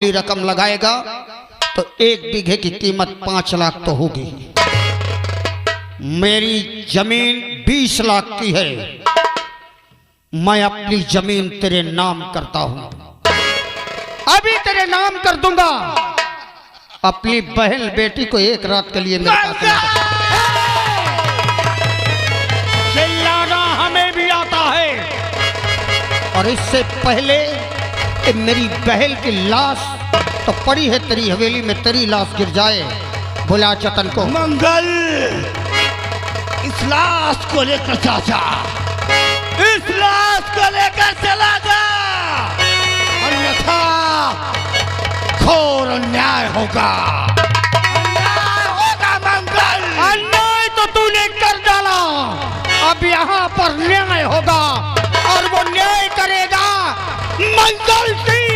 रकम लगाएगा तो 1 बीघे की कीमत 5 लाख तो होगी। मेरी जमीन 20 लाख की है। मैं अपनी जमीन तेरे नाम करता हूं, अभी तेरे नाम कर दूंगा। अपनी बहन बेटी को 1 रात के लिए मेरे पास चिल्लाना हमें भी आता है। और इससे पहले कि मेरी बहन की लाश तो पड़ी है तेरी हवेली में, तेरी लाश गिर जाए, बुला जतन को। मंगल, इस लाश को लेकर चाचा, इस लाश को लेकर चला जा, अन्यथा घोर अन्याय होगा। अन्याय होगा मंगल। अन्याय तो तूने कर डाला, अब यहाँ पर न्याय होगा और वो न्याय करेगा मंगल सिंह।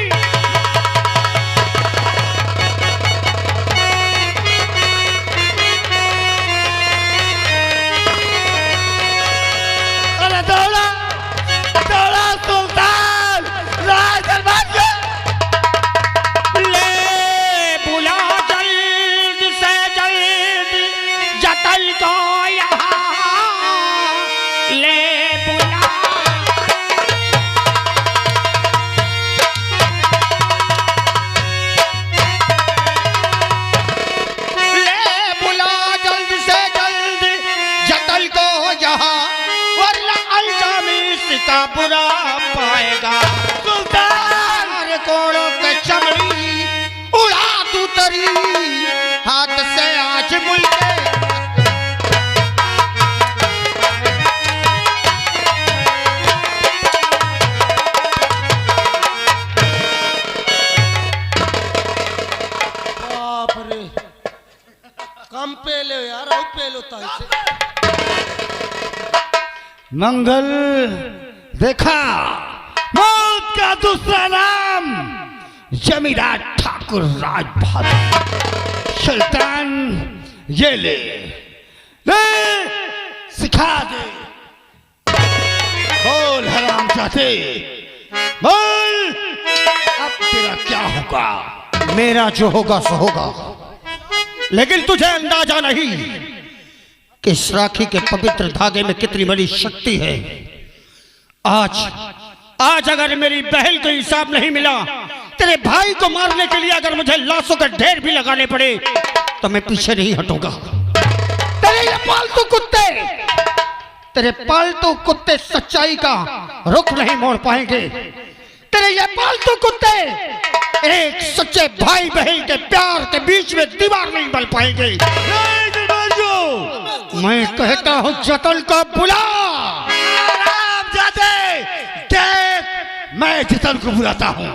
बुरा पाएगा सुल्तान कोड़ों के चमड़ी उड़ा तू तरी हाथ से आज मुल्के। बाप रे, कम पे ले यार, और पे लो ताई। मंगल, देखा मौत का दूसरा नाम जमींदार ठाकुर राज बहादुर। सुल्तान ये ले सिखा दे। बोल हराम चाहते, बोल अब तेरा क्या होगा? मेरा जो होगा सो होगा, लेकिन तुझे अंदाजा नहीं कि इस राखी के पवित्र धागे में कितनी बड़ी शक्ति है। आज अगर मेरी बहन को इंसाफ नहीं मिला, तेरे भाई को मारने के लिए अगर मुझे लाशों का ढेर भी लगाने पड़े तो मैं पीछे नहीं हटूंगा। तेरे पालतू कुत्ते सच्चाई का रुख नहीं मोड़ पाएंगे। तेरे ये पालतू कुत्ते एक सच्चे भाई बहन के प्यार के बीच में दीवार नहीं बन पाएंगे। मैं कहता हूं जतन को बुला। मैं जतन को बुलाता हूं।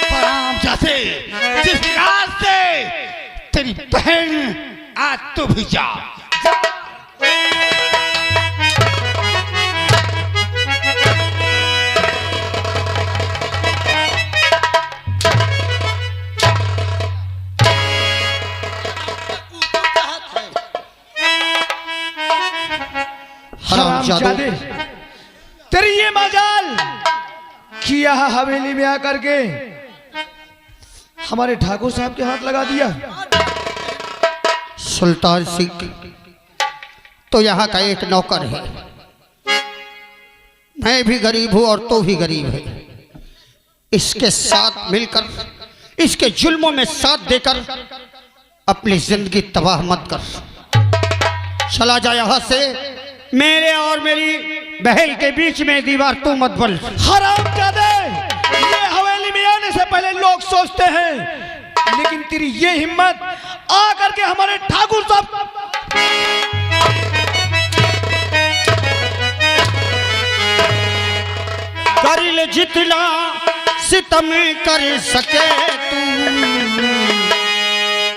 आराम जाते, जिस रात से तेरी बहन आज तू भी जा। हरामजादे, तेरी ये मजाल कि यहाँ हवेली में आकर के हमारे ठाकुर साहब के हाथ लगा दिया। सुल्तान सिंह तो यहाँ का एक नौकर है। मैं भी गरीब हूं और तू भी गरीब है। इसके साथ मिलकर, इसके जुल्मों में साथ देकर अपनी जिंदगी तबाह मत कर। चला जा यहाँ से। मेरे और मेरी बहन के बीच में दीवार तू मत बन। हरामजादे, ये हवेली में आने से पहले लोग सोचते हैं, लेकिन तेरी ये हिम्मत आकर के हमारे ठाकुर साहब। कर ले जितना सितम कर सके तू,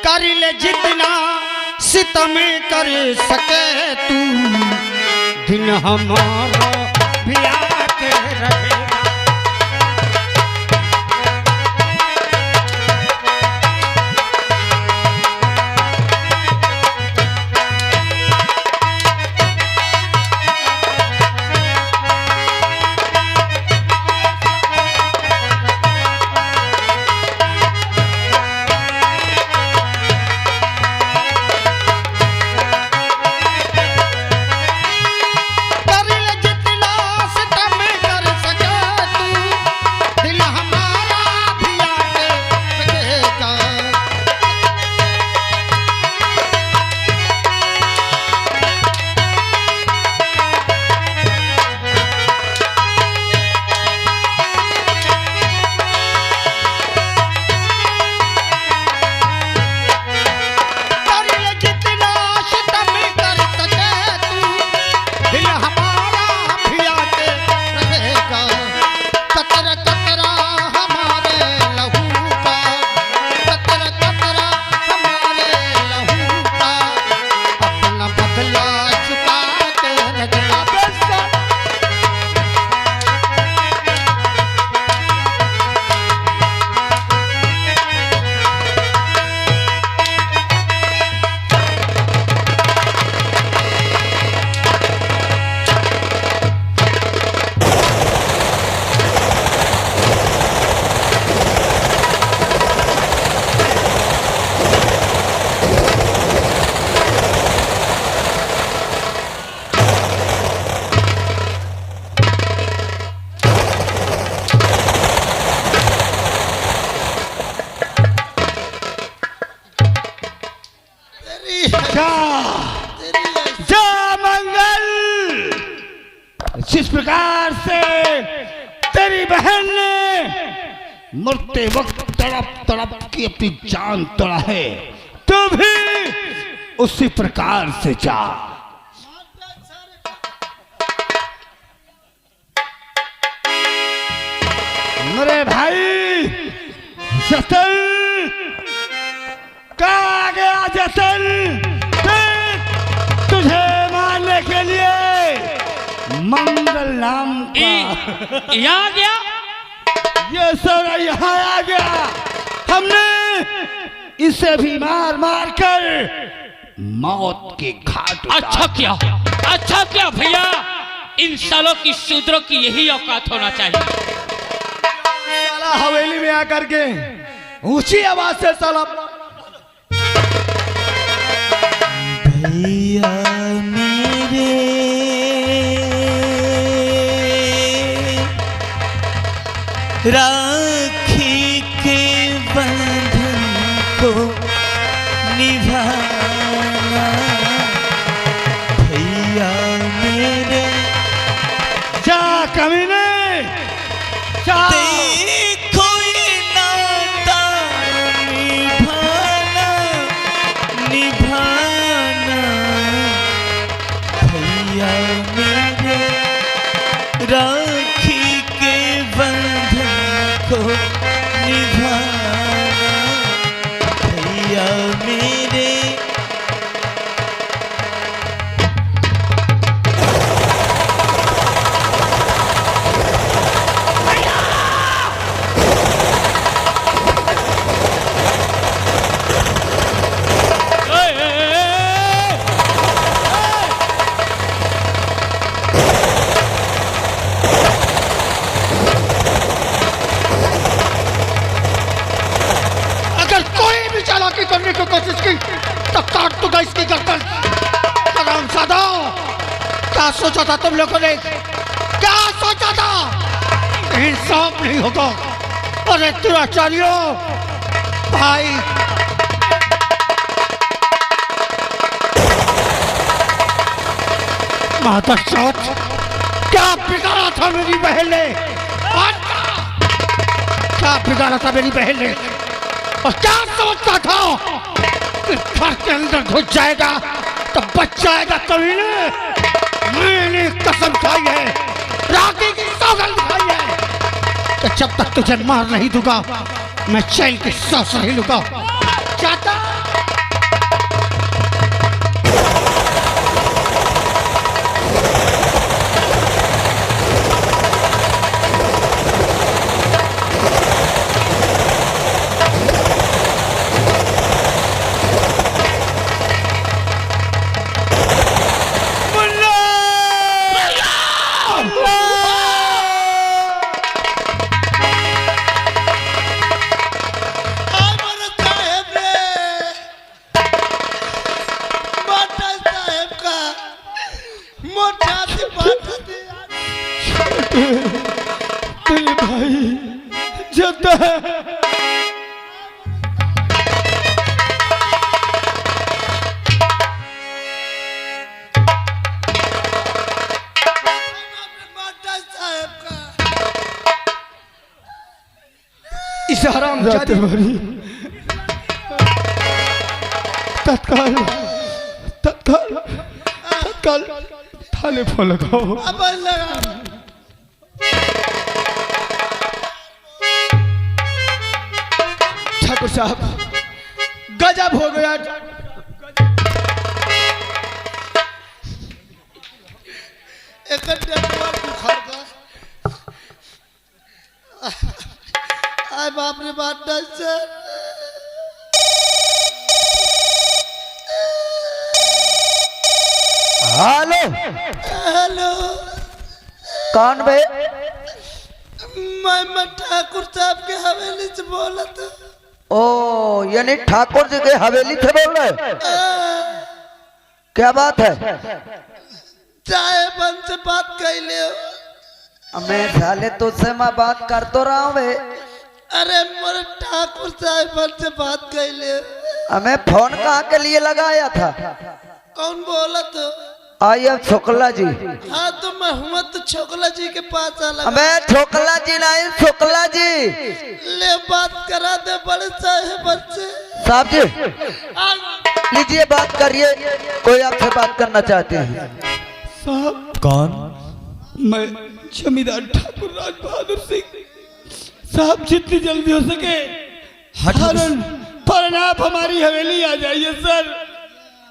कर ले जितना सितम कर सके तू, दिन हमारा भी आके रहेगा। प्रकार से तेरी बहन ने मरते वक्त तड़प तड़प की अपनी जान तोड़ा है, तो भी उसी प्रकार से जा। मेरे भाई जतन, कहाँ गया जतन? तुझे मारने के लिए मंगल नाम का यहाँ गया, ये सारा यहाँ आ गया। हमने इसे भी मार मार कर मौत के घाट उतारा। अच्छा क्या भैया, इन सालों की शूद्रों की यही औकात होना चाहिए। साला हवेली में आकर के ऊंची आवाज से साला भैया मेरे राखी के बंधन को निभाना, भैया मेरे जा कमीने, जा। देखो ये नाता निभाना निभाना, भैया मेरे राखी के बंधन को निभाना, भैया मेरे। करने की कोशिश की तो काट दूंगा इसकी गर्दन। हरामजादा, क्या सोचा था तुम लोगों ने? क्या सोचा था? इंसाफ नहीं होगा। अरे दुराचारियों भाई, मादरचोद, क्या बिगाड़ा था मेरी बहन ने? क्या बिगाड़ा था मेरी बहन ने? और क्या सोचता था कि घर के अंदर घुस जाएगा तो बच जाएगा? कभी ने मैंने कसम खाई है, राखी की सौगंध खाई है कि जब तक तुझे मार नहीं दूंगा मैं चैन की सांस नहीं लूंगा। चाहता तेरे भाई जिंदा है। इस हरामजादे तत्काल तत्काल तत्काल थाने पर लगाओ। ठाकुर साहब गजब हो गया। आय बाप रे बाप सर। हेलो हेलो, कौन बे? मैं ठाकुर साहब के हवेली से बोला था। ओ, यानी ठाकुर जी के हवेली से बोल रहे? क्या बात है? साहेबन से बात कर ले। मैं साले तुझसे मैं बात कर तो रहा हूँ बे। अरे मेरे ठाकुर साहेबन से बात कर ले। हमें फोन कहाँ के लिए लगाया था? कौन बोला तो? आई एम छोकला जी। हाँ तो मैं हूँ तो छोकला जी के पास आ लगा। अबे छोकला जी नहीं, छोकला जी। ले बात करा दे बड़े साहब बच्चे। साहब जी लीजिए बात करिए, कोई आपसे बात करना चाहते हैं। साहब कौन? मैं जमींदार ठाकुर राज बहादुर सिंह। साहब जितनी जल्दी हो सके फौरन आप हमारी हवेली आ जाइए सर।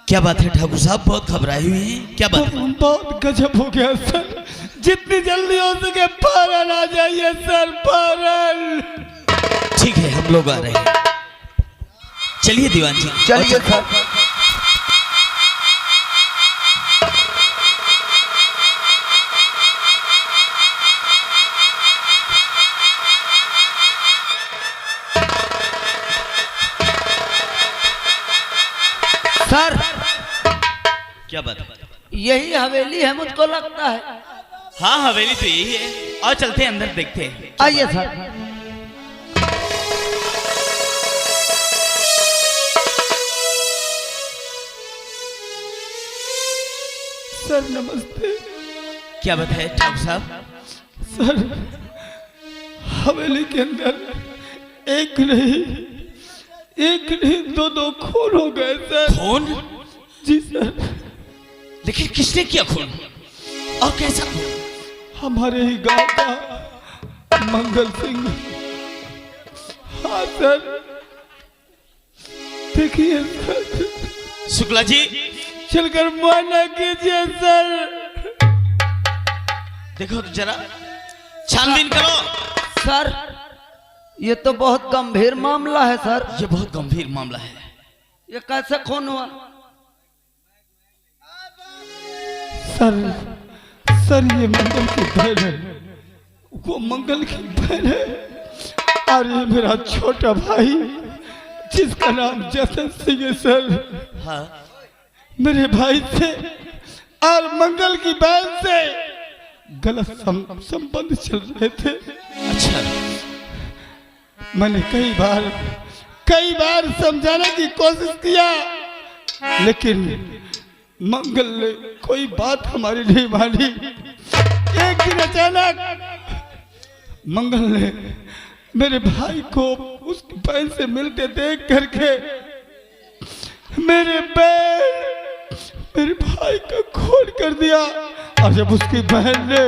क्या बात है ठाकुर साहब, बहुत घबराए हुए हैं, क्या बात है? बहुत गजब हो गया सर, जितनी जल्दी हो सके फौरन आ जाइए सर, फौरन। ठीक है, हम लोग आ रहे हैं। चलिए दीवान जी, चलिए सर। सर क्या बात है? यही हवेली है मुझको लगता है। हाँ हवेली तो यही है, और चलते हैं अंदर देखते हैं। आइए सर। सर नमस्ते। क्या बात है ठाकुर साहब? सर हवेली के अंदर एक नहीं दो खून हो गए सर। खून? जी सर। लेकिन किसने किया खून और कैसा? हमारे ही गांव का मंगल सिंह। हाँ सर, देखिए सर। शुक्ला जी चलकर मुआयना कीजिए सर। देखो तो जरा, छानबीन करो। सर ये तो बहुत गंभीर मामला है सर। ये बहुत गंभीर मामला है। ये कैसे खून हुआ? सर ये मंगल की बहन है, वो मंगल की बहन है, और ये मेरा छोटा भाई जिसका नाम जतन सिंह है सर। हाँ मेरे भाई से और मंगल की बहन से गलत संबंध चल रहे थे। अच्छा। मैंने कई बार समझाने की कोशिश किया, लेकिन मंगल ने कोई बात हमारी नहीं मानी। एक दिन अचानक मंगल ने मेरे भाई को उसकी बहन से मिलते देख करके मेरे भाई का खून कर दिया, और जब उसकी बहन ने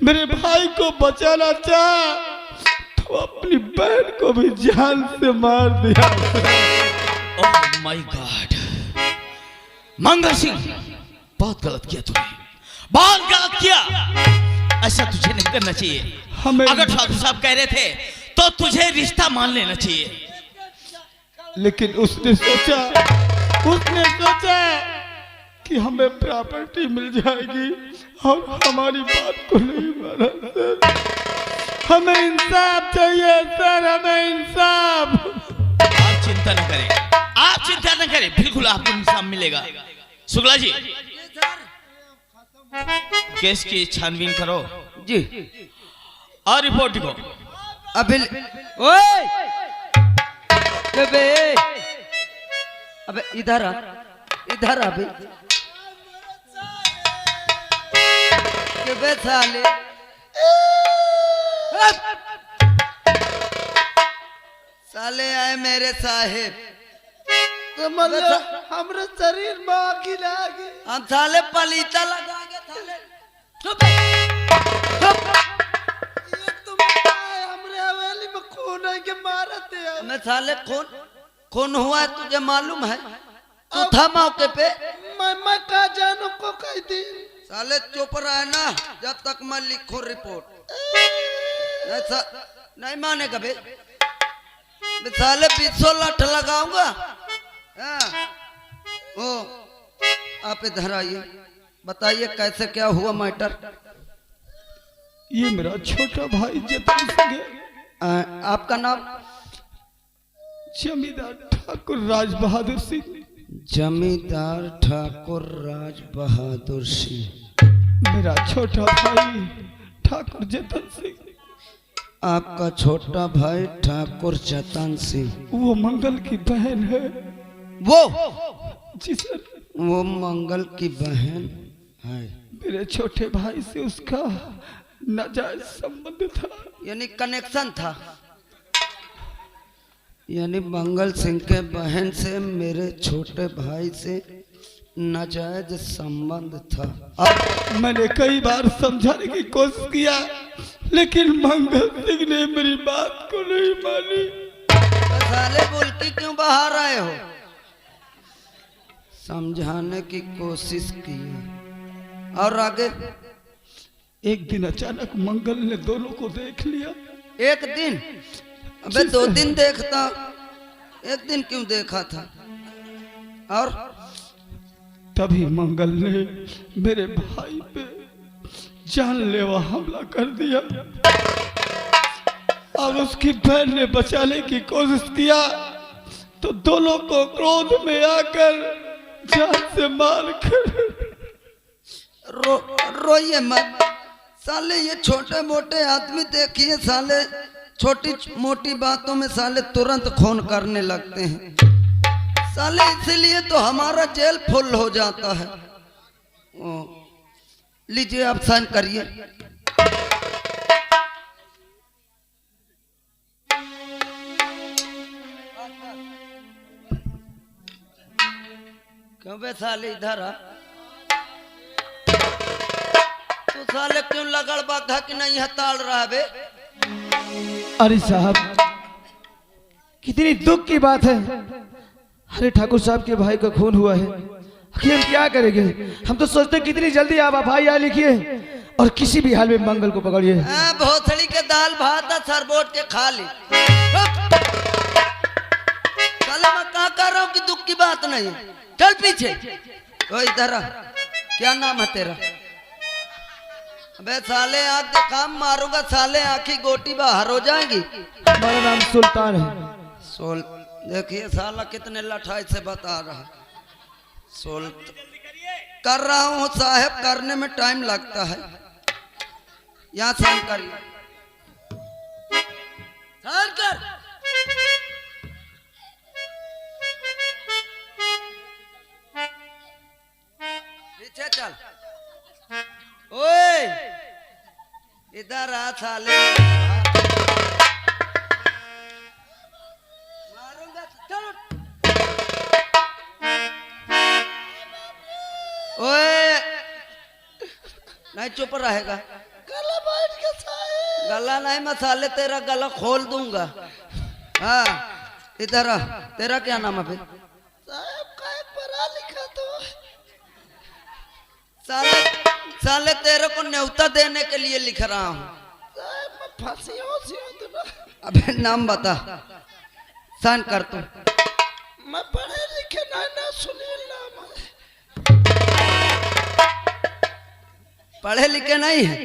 मेरे भाई को बचाना चाहा तो अपनी बहन को भी जान से मार दिया। Oh my God, Mangal Singh बहुत गलत किया तूने, बहुत गलत किया। ऐसा तुझे नहीं करना चाहिए। हमें अगर ठाकुर साहब कह रहे थे तो तुझे रिश्ता मान लेना चाहिए। लेकिन उसने सोचा कि हमें प्रॉपर्टी मिल जाएगी और हमारी बात को नहीं माना सर। हमें इंसाफ चाहिए सर, हमें इंसाफ। आप चिंता न करें, आप चिंता न करें, बिल्कुल आपको इंसाफ मिलेगा। शुक्ला जी केस की छानबीन करो जी, और रिपोर्ट लिखो। अभी ओए अबे इधर आ अभी। के साले साले आए मेरे साहेब। तो मतलब हमारे शरीर में आग लागे। हम साले पलीता लगा के साले ये तुम हमारे हवेली में खून है के मारते हैं। मैं साले खून हुआ है, तुझे मालूम है? तू था मौके पे? मैं कहा जानू को कह दी। साले चुप रहे ना जब तक मैं लिखूं रिपोर्ट। नहीं मानेगा बे, साले 200 लाठ लगाऊंगा। ओ आप इधर आइए, बताइए कैसे क्या हुआ मैटर। ये मेरा छोटा भाई जतन सिंह है। आपका नाम? जमींदार ठाकुर राज बहादुर सिंह। जमींदार ठाकुर राज बहादुर सिंह। मेरा छोटा भाई ठाकुर जतन सिंह। आपका छोटा भाई ठाकुर जतन सिंह। वो मंगल की बहन है। वो जी सर। वो मंगल की बहन। मेरे छोटे भाई से उसका नाजायज संबंध था। यानी कनेक्शन था, यानी मंगल सिंह के बहन से मेरे छोटे भाई से नाजायज संबंध था। अब मैंने कई बार समझाने की कोशिश किया, लेकिन मंगल सिंह ने मेरी बात को नहीं मानी। साले बुल्की क्यों बाहर आए हो? समझाने की कोशिश की और आगे। एक दिन अचानक मंगल ने दोनों को देख लिया। एक दिन? अबे 2 दिन देखता, एक दिन क्यों देखा था? और तभी मंगल ने मेरे भाई पे जानलेवा हमला कर दिया और उसकी बहन ने बचाने की कोशिश किया तो दोनों को क्रोध में आकर जान से मार कर। रोइए मत साले, ये छोटे मोटे आदमी देखिए साले, छोटी मोटी बातों में साले तुरंत खून करने लगते हैं साले, इसीलिए तो हमारा जेल फुल हो जाता है। लीजिए आप साइन करिए। क्यों बे साले इधर आ? तू साले क्यों लगड़ बाघा कि नहीं हताड़ रहा बे? अरे साहब, कितनी दुख की बात है। अरे ठाकुर साहब के भाई का खून हुआ है, आखिर हम क्या करेंगे? हम तो सोचते कितनी जल्दी आप FIR लिखिए और किसी भी हाल में मंगल को पकड़िए। भोसड़ी के दाल भात सरबोट के खा ली। साले मैं कहा कर रहा हूँ कि दुख की बात नहीं है। चल पीछे। ओ इधर आ, क्या नाम है तेरा? अबे साले आग दिखा मारूंगा साले, आंखी गोटी बाहर हो जाएंगी। हमारा नाम सुल्तान है। सोल देखिए साला कितने लठाई से बता रहा। सोल कर रहा हूँ साहब, करने में टाइम लगता है। यहाँ साइन करिए, साइन कर। पीछे चल। ओए इधर आ साले, मारूंगा। चलो ओए, नहीं चुप रहेगा। गला बैठ के साए। गला नहीं, मसाले तेरा गला खोल दूंगा। हाँ इधर आ, तेरा क्या नाम है? साहब का एक पढ़ा लिखा तो साले साले तेरे को न्योता देने के लिए लिख रहा हूँ। साहब मैं फांसी हो सी हूँ ना। अबे नाम बता, साइन कर तू। मैं पढ़े लिखे ना सुनील नाम है। पढ़े लिखे नहीं है?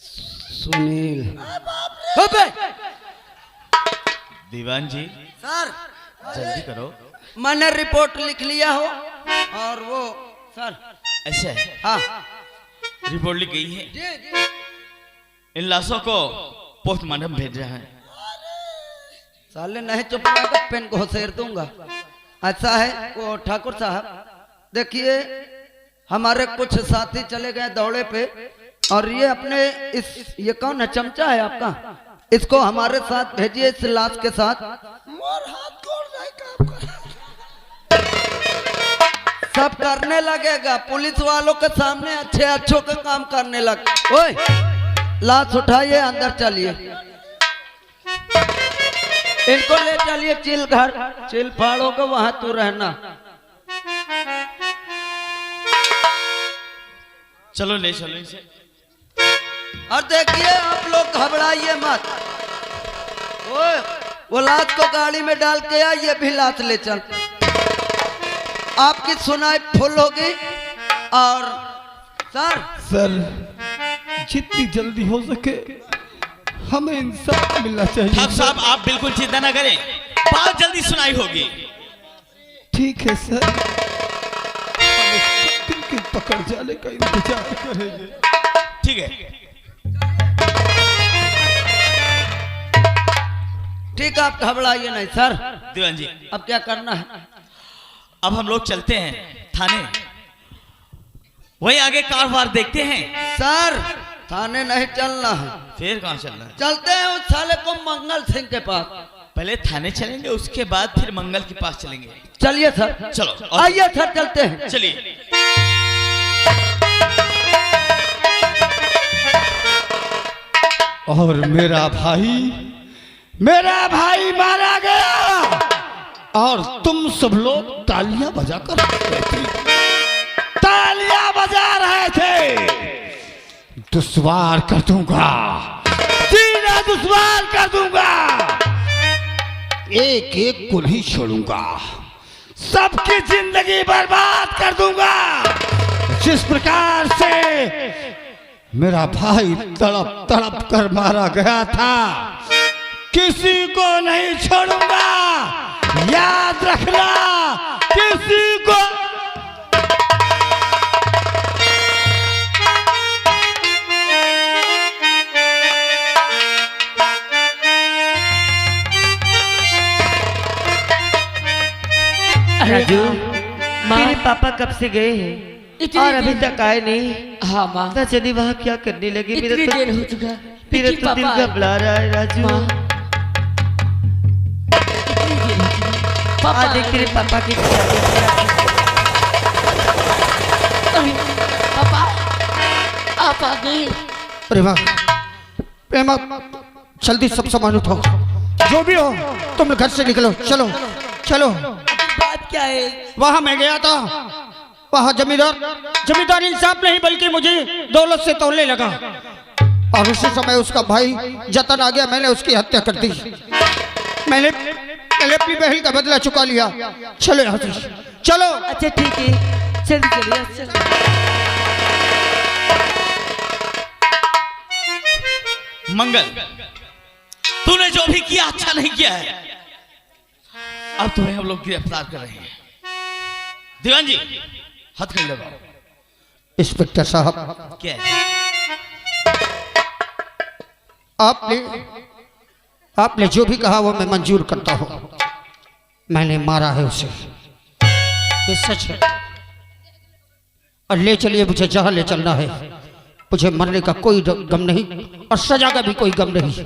सुनील। अबे दीवान जी सर जल्दी करो। मैंने रिपोर्ट लिख लिया हो और वो सर। ऐसा है, हाँ रिपोर्ट लिख गई है। जी जी। इन लाशों को पोस्टमार्टम भेज रहा है। साले नहीं चुप रहा, पेन को घसेर दूंगा। ऐसा है वो ठाकुर साहब, देखिए हमारे कुछ साथी चले गए दौड़े पे और ये अपने ये कौन है? चमचा है आपका, इसको हमारे साथ भेजिए इस लाश के साथ। मोर हाथ गोड़ नहीं काम कर। सब करने लगेगा, पुलिस वालों के सामने अच्छे अच्छों के काम करने लग। ओए लाश उठाइए, अंदर चलिए, इनको ले चलिए चिल घर। चिल फाड़ोगे वहां तू रहना। चलो ले चलो इसे। और देखिए आप लोग घबराइए मत। ओए वो लाश को गाड़ी में डाल के आ, ये भी लाश ले चल। आपकी सुनाई फुल होगी। और सर जितनी जल्दी हो सके हमें इंसाफ मिलना चाहिए। ठाकुर साहब आप बिल्कुल चिंता न करें, बहुत जल्दी सुनाई होगी। ठीक है सर, हम उस कातिल के पकड़ जाने का इंतजार करेंगे। ठीक है, ठीक है, आप घबराइए नहीं सर। दीवान जी अब क्या करना है? अब हम लोग चलते हैं थाने वही आगे कारोबार देखते हैं। सर थाने नहीं चलना है, फिर कहाँ चलना है? चलते हैं उस साले को मंगल सिंह के पास। पहले थाने चलेंगे, उसके बाद फिर मंगल के पास चलेंगे। चलिए सर, चलो आइए सर चलते हैं। चलिए। और मेरा भाई मारा गया और तुम सब लोग तालियां बजाकर तालियां बजा रहे थे। दुश्वार कर दूंगा, सीना दुश्वार कर दूंगा, एक एक को नहीं छोड़ूंगा, सबकी जिंदगी बर्बाद कर दूंगा। जिस प्रकार से मेरा भाई तड़प तड़प कर मारा गया था, किसी को नहीं छोड़ूंगा, याद रखना, किसी को। राजू, मेरे पापा कब से गए हैं और अभी तक आए नहीं। हाँ माँ, पता चली वहाँ क्या करने लगे। इतनी देर हो चुका, मेरा लेकिन तो दिल पापा घबरा रहा है राजू। इतनी देर हो चुकी। आज देख तेरे पापा की पापा आप आ गए। प्रेमा, प्रेमा, जल्दी सब सामान उठाओ, जो भी हो तुम घर से निकलो। चलो चलो। बात क्या है? वहां मैं गया था, वहां जमींदार इंसाफ नहीं बल्कि मुझे दौलत से तोड़ने लगा, और उसी समय उसका भाई जतन आ गया, मैंने उसकी हत्या कर दी। मैंने अपनी बहन का बदला चुका लिया। चलो यहाँ से, चलो। अच्छा ठीक है, जल्दी चलिए। अच्छा मंगल, तूने जो भी किया अच्छा नहीं किया है। अब तुम्हें हम लोग गिरफ्तार कर रहे हैं। दीवान जी, हथकड़ी लगाओ। इंस्पेक्टर साहब, क्या है? आपने जो भी कहा वो मैं मंजूर करता हूँ। मैंने मारा है उसे, ये सच है। और ले चलिए, मुझे जहाँ ले चलना है। मुझे मरने का कोई गम नहीं और सजा का भी कोई गम नहीं।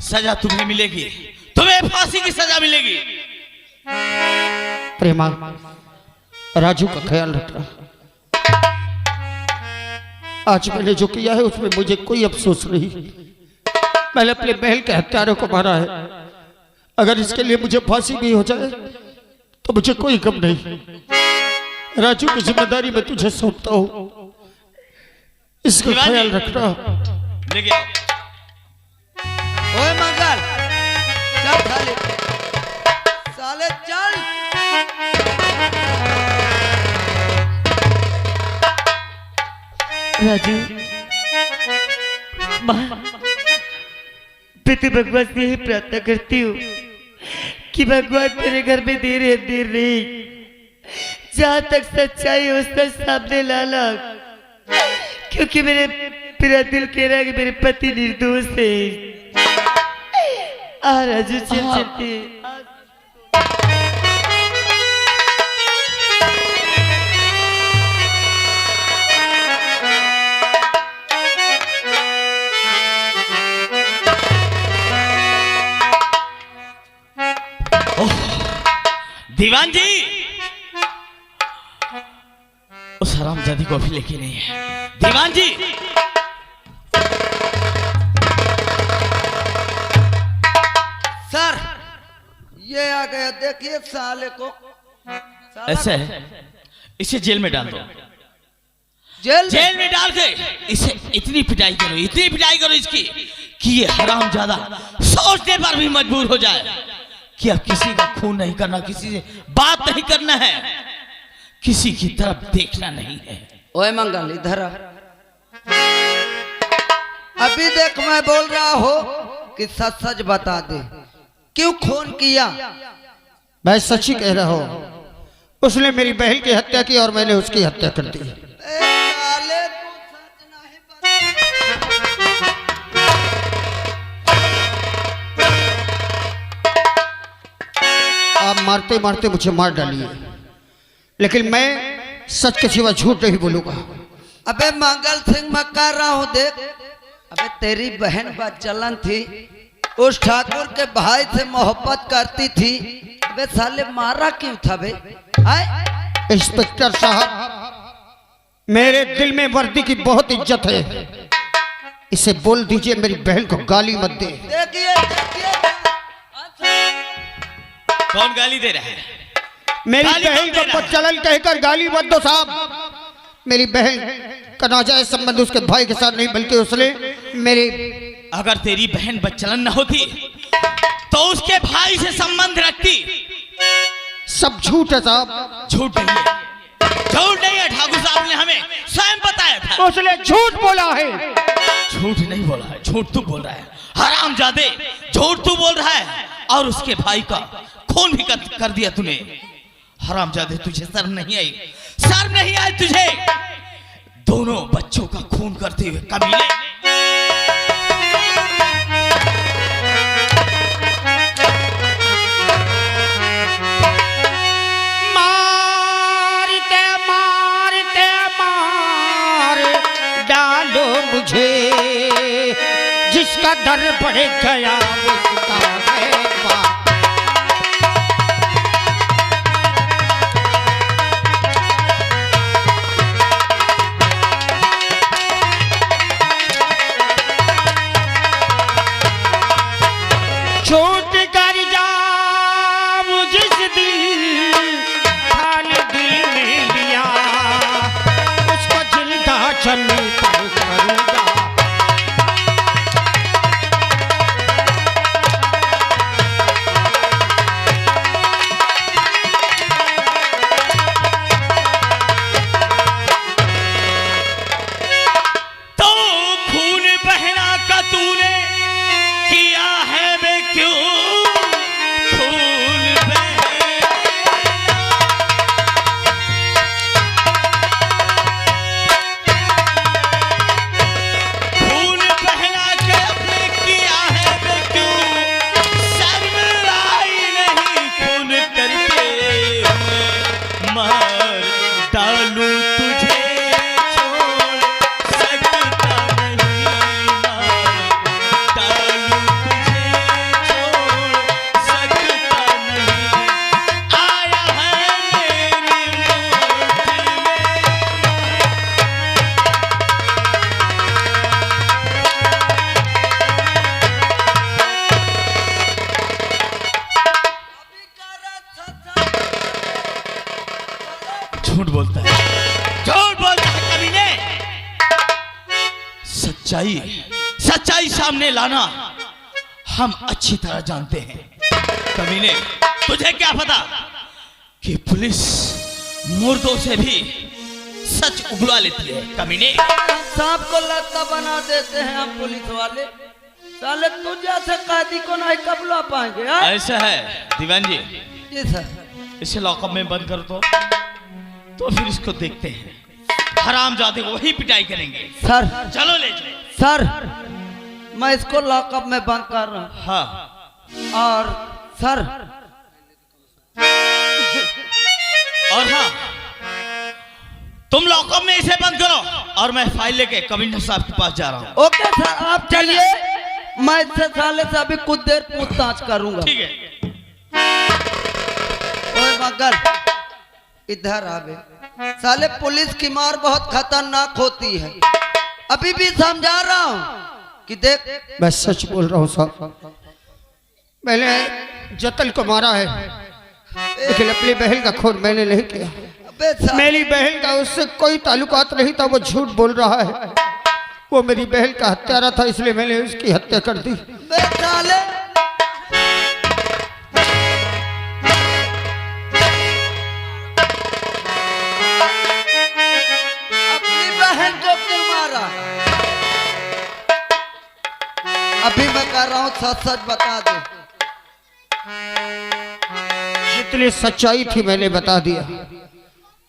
सजा तुम्हें मिलेगी, तुम्हें फांसी की सजा मिलेगी। प्रेमा, राजू का ख्याल रखना। आज मैंने जो किया है उसमें मुझे कोई अफसोस नहीं। मैंने अपने बहन के हत्यारों को मारा है। अगर इसके लिए मुझे फांसी भी हो जाए तो मुझे कोई गम नहीं। राजू की जिम्मेदारी मैं तुझे सौंपता हूँ, इसका ख्याल रखना। लेके आओ। ओए मंगल, चल साले, साले चल। राजू, माँ, मैं तो भगवान से यही प्रार्थना करती हूँ कि भगवान तेरे घर में देर है देर नहीं, जहाँ तक सच्चाई है उसका सामने लाना, क्योंकि मेरा दिल कह रहा है कि मेरे पति निर्दोष है। राजू चल चलते। दीवान जी, उस हरामजादी को भी लेके नहीं है। दीवान जी, सर ये आ गया, देखिए साले को। ऐसा है, इसे जेल में डाल दो। जेल में डाल के इसे इतनी पिटाई करो इसकी कि ये हरामजादा सोचने पर भी मजबूर हो जाए कि अब किसी का खून नहीं करना, किसी से बात नहीं करना है, किसी की तरफ देखना नहीं है। ओए मंगल, इधर आ। अभी देख, मैं बोल रहा हो कि सच सच बता दे, क्यों खून किया? मैं सच ही कह रहा हूँ। उसने मेरी बहन की हत्या की और मैंने उसकी हत्या कर दी। साले तू सच नहीं बता। आप मारते मारते मुझे मार डालिए, लेकिन मैं सच के सिवा झूठ नहीं बोलूंगा। अबे मंगल सिंह मैं कह रहा हूँ देख, अबे तेरी बहन बच्चलन थी, उस ठाकुर के भाई से मोहब्बत करती थी, अबे साले मारा क्यों था बे? आए इंस्पेक्टर साहब, मेरे दिल में वर्दी की बहुत इज्जत है, इसे बोल दीजिए मेरी बहन को गाली मत दे। देखिए देखिए, कौन गाली दे रहा है? मेरी गाली बहन कौन दे को रहा है? बच्चलन कहकर गाली मत दो साहब। मेरी बहन का नाजायज संबंध उसके भाई के साथ नहीं, बल्कि उसने मेरे, अगर तेरी बहन बच्चलन न होती तो उसके भाई से संबंध रखती। सब झूठ है साहब। झूठ नहीं है, झूठ नहीं है, ठाकुर साहब ने हमें स्वयं बताया था। उसने झूठ बोला है। झूठ नहीं बोला है, झूठ तू बोल रहा है हरामजादे, झूठ तू बोल रहा है, और उसके भाई का खून भी कर दिया तूने। हरामजादे, तुझे शर्म नहीं आई? शर्म नहीं आई तुझे? दोनों बच्चों का खून करते हुए कमीने। मारते मारते मार डालो मुझे, जिसका दर बढ़ गया उसका है पार। छूट कर जाऊं जिस दिल थान दिल में लिया, उसको जिंदा जमी पर करूंगा। तो खून बहना का तूने किया है बे क्यों? खून बहना, खून बहना के अपने किया है बे क्यों? शर्म आई नहीं खून करके हुए, मार डालूं तुझे छोड़ सकता नहीं, मार डालूं तुझे छोड़ सकता नहीं, आया है मेरी मुट्ठी में। झूठ बोलता है, झूठ बोलता है कमीने। सच्चाई, सच्चाई सामने लाना हम अच्छी तरह जानते हैं। कमीने, तुझे क्या पता कि पुलिस मुर्दों से भी सच उगलवा लेती है। कमीने, सांप को लत्ता बना देते हैं हम पुलिस वाले, साले तू जैसे कैदी को नहीं कबला पाएंगे। हाँ? ऐसा है दीवान जी, जी सर। इसे लॉकअप में बंद कर दो, तो फिर इसको देखते हैं। हरामजादे को वही पिटाई करेंगे। सर चलो ले जाए। सर, मैं इसको लॉकअप में बंद कर रहा हूँ। हाँ, और सर, और हाँ, तुम लॉकअप में इसे बंद करो और मैं फाइल लेके कमिश्नर साहब के पास जा रहा हूँ। ओके सर, आप चलिए, मैं इससे साले से अभी कुछ देर पूछताछ करूंगा। ठीक है। ओए मगर, इधर आवे। साले पुलिस की मार बहुत खतरनाक होती है, अभी भी समझा रहा हूँ कि देख। मैं सच बोल रहा हूँ साहब, मैंने जतन को मारा है, लेकिन अपनी बहन का खून मैंने नहीं किया। अबे साले, मेरी बहन का उससे कोई ताल्लुकात नहीं था, वो झूठ बोल रहा है। वो मेरी बहन का हत्यारा था, इसलिए मैंने उसकी हत्या कर दी। बे साले, अपनी बहन को क्यों मारा? अभी मैं कर रहा हूँ, सच सच बता दे। जितनी सच्चाई थी मैंने बता दिया।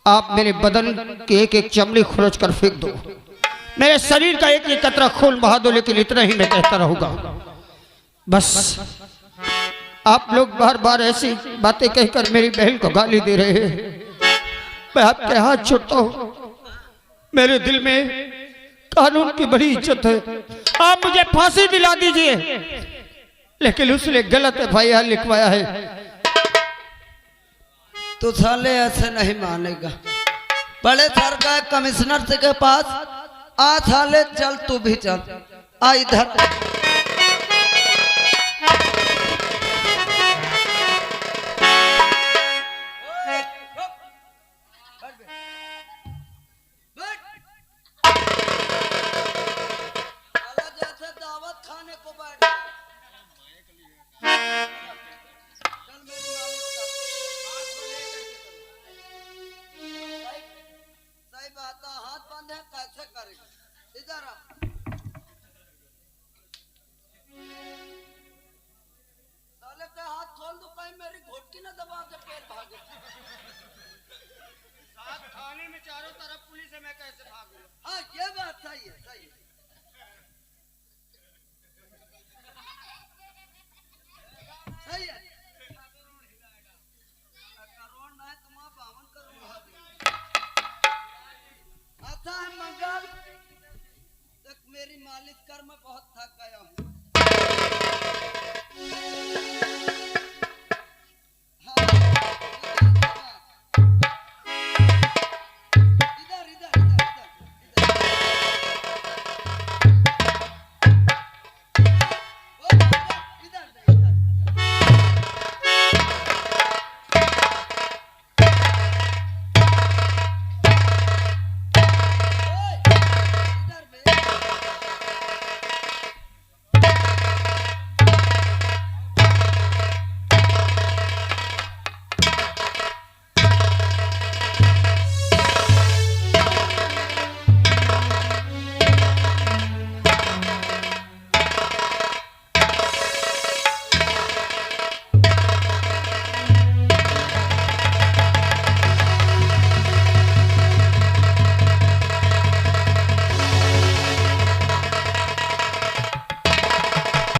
आप मेरे बदन की एक एक चमड़ी खुरच कर फेंक दो, मेरे शरीर का एक एक कतरा खून बहा दो, लेकिन इतना ही मैं कहता रहूंगा। बस आप लोग बार बार ऐसी बातें कहकर मेरी बहन को गाली दे रहे हैं, मैं आपके हाथ छूटता हूँ। मेरे दिल में कानून की बड़ी इज्जत है, आप मुझे फांसी दिला दीजिए, लेकिन उसने गलत एफआईआर लिखवाया है। तो साले ऐसे नहीं मानेगा। बड़े सर का कमिश्नर से के पास आ साले, चल तू भी चल, आ इधर। जैसे दावत खाने को बैठ सही बात है, हाथ बांधे कैसे करेगा? इधर आ। साले के हाथ खोल दो, कहीं मेरी घोटी न दबा के पैर भागे। साथ थाने में चारों तरफ पुलिस है, मैं कैसे भागूं? हाँ ये बात सही है, सही है।